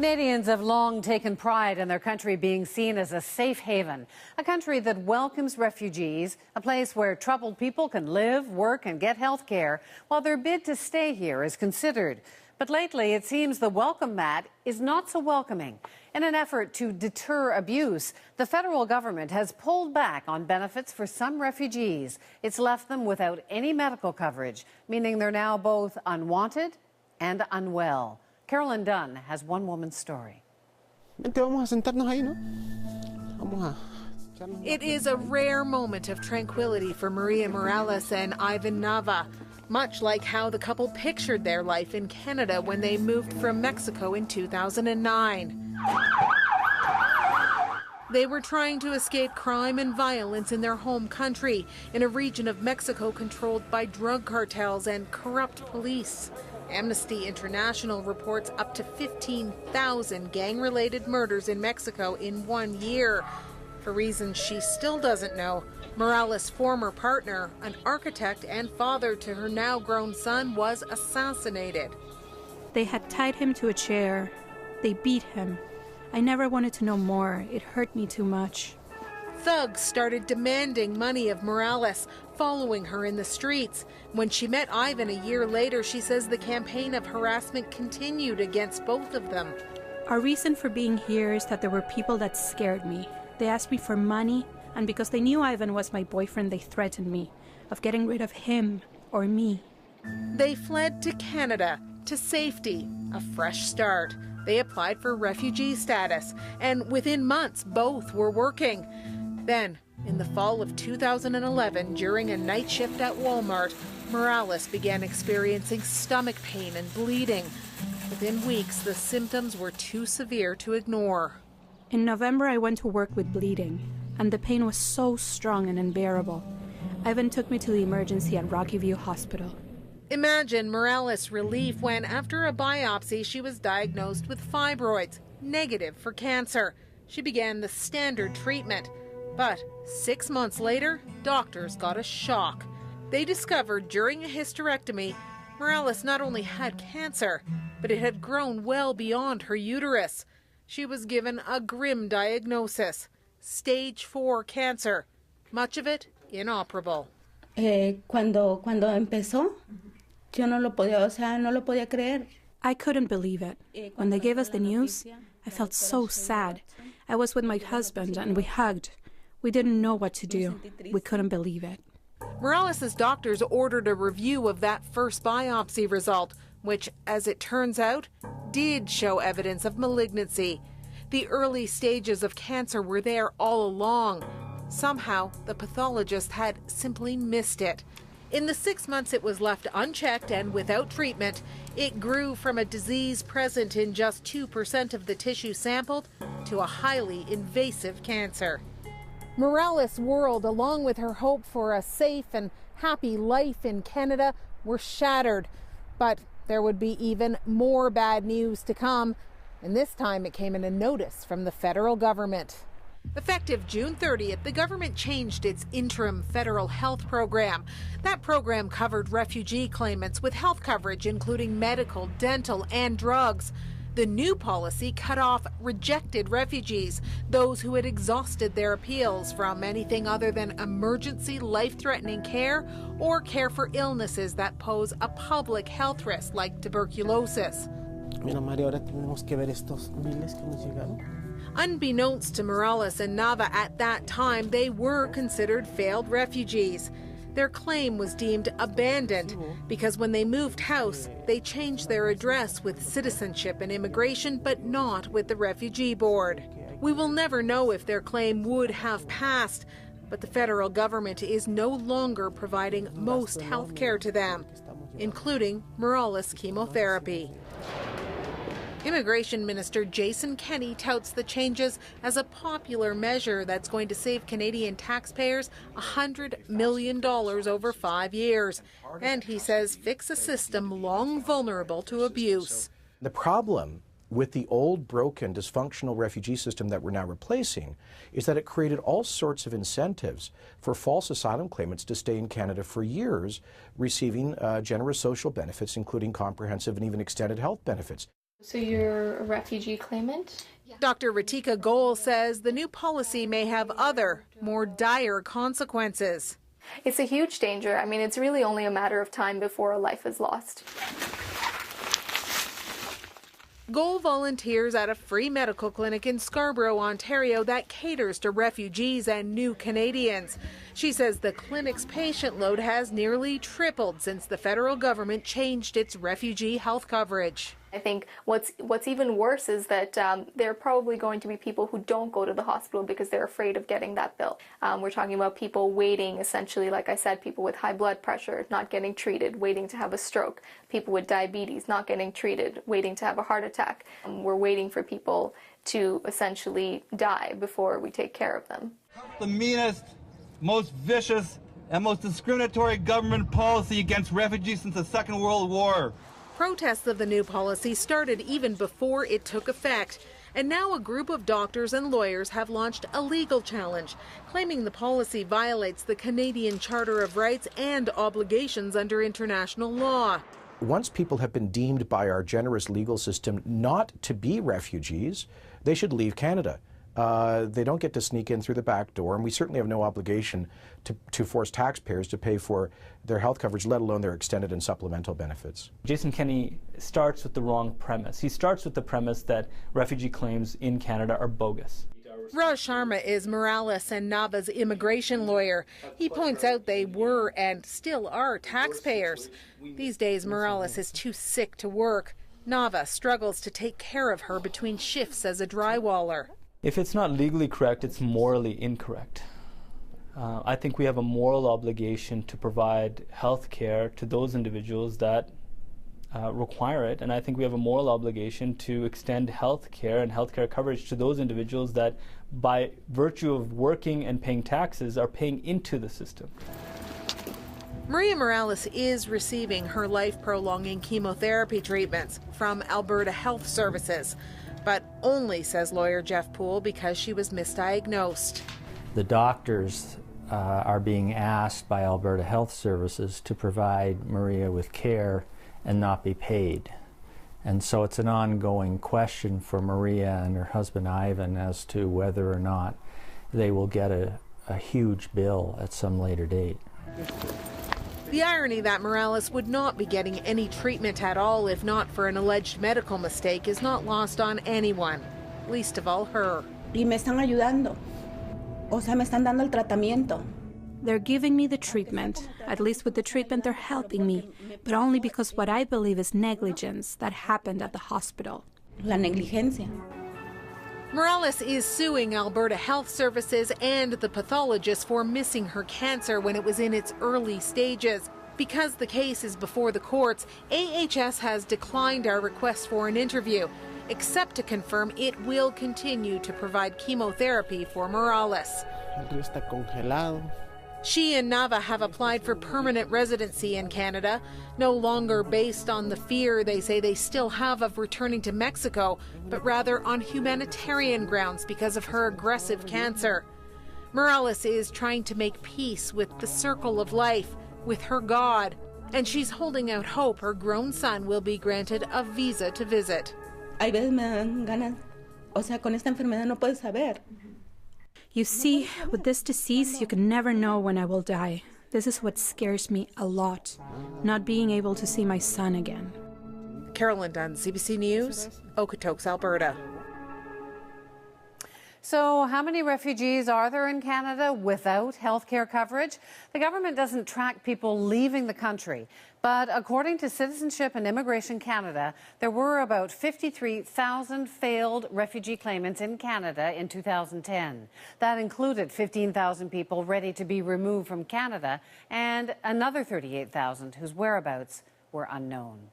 Canadians have long taken pride in their country being seen as a safe haven, a country that welcomes refugees, a place where troubled people can live, work and get health care while their bid to stay here is considered. But lately, it seems the welcome mat is not so welcoming. In an effort to deter abuse, the federal government has pulled back on benefits for some refugees. It's left them without any medical coverage, meaning they're now both unwanted and unwell. Carolyn Dunn has one woman's story. It is a rare moment of tranquility for Maria Morales and Ivan Nava, much like how the couple pictured their life in Canada when they moved from Mexico in 2009. They were trying to escape crime and violence in their home country, in a region of Mexico controlled by drug cartels and corrupt police. Amnesty International reports up to 15,000 gang-related murders in Mexico in 1 year. For reasons she still doesn't know, Morales' former partner, an architect and father to her now-grown son, was assassinated. They had tied him to a chair. They beat him. I never wanted to know more. It hurt me too much. Thugs started demanding money of Morales, following her in the streets. When she met Ivan a year later, she says the campaign of harassment continued against both of them. Our reason for being here is that there were people that scared me. They asked me for money, and because they knew Ivan was my boyfriend, they threatened me of getting rid of him or me. They fled to Canada, to safety, a fresh start. They applied for refugee status, and within months, both were working. Then, in the fall of 2011, during a night shift at Walmart, Morales began experiencing stomach pain and bleeding. Within weeks, the symptoms were too severe to ignore. In November, I went to work with bleeding, and the pain was so strong and unbearable. Ivan took me to the emergency at Rocky View Hospital. Imagine Morales' relief when, after a biopsy, she was diagnosed with fibroids, negative for cancer. She began the standard treatment. But 6 months later, doctors got a shock. They discovered during a hysterectomy, Morales not only had cancer, but it had grown well beyond her uterus. She was given a grim diagnosis, stage 4 cancer, much of it inoperable. Cuando empezó, yo no lo podía creer. I couldn't believe it. When they gave us the news, I felt so sad. I was with my husband and we hugged. We didn't know what to do. We couldn't believe it. Morales' doctors ordered a review of that first biopsy result, which, as it turns out, did show evidence of malignancy. The early stages of cancer were there all along. Somehow, the pathologist had simply missed it. In the 6 months it was left unchecked and without treatment, it grew from a disease present in just 2% of the tissue sampled to a highly invasive cancer. Morales' world, along with her hope for a safe and happy life in Canada, were shattered. But there would be even more bad news to come, and this time it came in a notice from the federal government. Effective June 30th, the government changed its interim federal health program. That program covered refugee claimants with health coverage, including medical, dental, and drugs. The new policy cut off rejected refugees, those who had exhausted their appeals, from anything other than emergency life-threatening care or care for illnesses that pose a public health risk like tuberculosis. Unbeknownst to Morales and Nava at that time, they were considered failed refugees. Their claim was deemed abandoned because when they moved house, they changed their address with Citizenship and Immigration, but not with the Refugee Board. We will never know if their claim would have passed, but the federal government is no longer providing most health care to them, including Morales chemotherapy. Immigration Minister Jason Kenney touts the changes as a popular measure that's going to save Canadian taxpayers $100 million over 5 years. And he says fix a system long vulnerable to abuse. The problem with the old, broken, dysfunctional refugee system that we're now replacing is that it created all sorts of incentives for false asylum claimants to stay in Canada for years, receiving generous social benefits, including comprehensive and even extended health benefits. So you're a refugee claimant? Dr. Ritika Goel says the new policy may have other, more dire consequences. It's a huge danger. I mean, it's really only a matter of time before a life is lost. Goel volunteers at a free medical clinic in Scarborough, Ontario that caters to refugees and new Canadians. She says the clinic's patient load has nearly tripled since the federal government changed its refugee health coverage. I think what's even worse is that there are probably going to be people who don't go to the hospital because they're afraid of getting that bill. We're talking about people waiting, essentially, like I said, people with high blood pressure not getting treated, waiting to have a stroke, people with diabetes not getting treated, waiting to have a heart attack. We're waiting for people to essentially die before we take care of them. The meanest, most vicious, and most discriminatory government policy against refugees since the Second World War. Protests of the new policy started even before it took effect, and now a group of doctors and lawyers have launched a legal challenge, claiming the policy violates the Canadian Charter of Rights and obligations under international law. Once people have been deemed by our generous legal system not to be refugees, they should leave Canada. They don't get to sneak in through the back door, and we certainly have no obligation to force taxpayers to pay for their health coverage, let alone their extended and supplemental benefits. Jason Kenney starts with the wrong premise. He starts with the premise that refugee claims in Canada are bogus. Raj Sharma is Morales and Nava's immigration lawyer. He points out they were and still are taxpayers. These days, Morales is too sick to work. Nava struggles to take care of her between shifts as a drywaller. If it's not legally correct, it's morally incorrect. I think we have a moral obligation to provide health care to those individuals that require it, and I think we have a moral obligation to extend health care and health care coverage to those individuals that, by virtue of working and paying taxes, are paying into the system. Maria Morales is receiving her life-prolonging chemotherapy treatments from Alberta Health Services, but only, says lawyer Jeff Poole, because she was misdiagnosed. The doctors are being asked by Alberta Health Services to provide Maria with care and not be paid. And so it's an ongoing question for Maria and her husband Ivan as to whether or not they will get a huge bill at some later date. The irony that Morales would not be getting any treatment at all if not for an alleged medical mistake is not lost on anyone, least of all her. Y me están ayudando. O sea, me están dando el tratamiento. They're giving me the treatment. At least with the treatment, they're helping me, but only because what I believe is negligence that happened at the hospital. La negligencia. Morales is suing Alberta Health Services and the pathologist for missing her cancer when it was in its early stages. Because the case is before the courts, AHS has declined our request for an interview, except to confirm it will continue to provide chemotherapy for Morales. She and Nava have applied for permanent residency in Canada, no longer based on the fear they say they still have of returning to Mexico, but rather on humanitarian grounds because of her aggressive cancer. Morales is trying to make peace with the circle of life, with her God, and she's holding out hope her grown son will be granted a visa to visit. Hay veces me dan ganas, o sea, con esta enfermedad no puedes saber. You see, with this disease, you can never know when I will die. This is what scares me a lot, not being able to see my son again. Carolyn Dunn, CBC News, Okotoks, Alberta. So how many refugees are there in Canada without health care coverage? The government doesn't track people leaving the country. But according to Citizenship and Immigration Canada, there were about 53,000 failed refugee claimants in Canada in 2010. That included 15,000 people ready to be removed from Canada and another 38,000 whose whereabouts were unknown.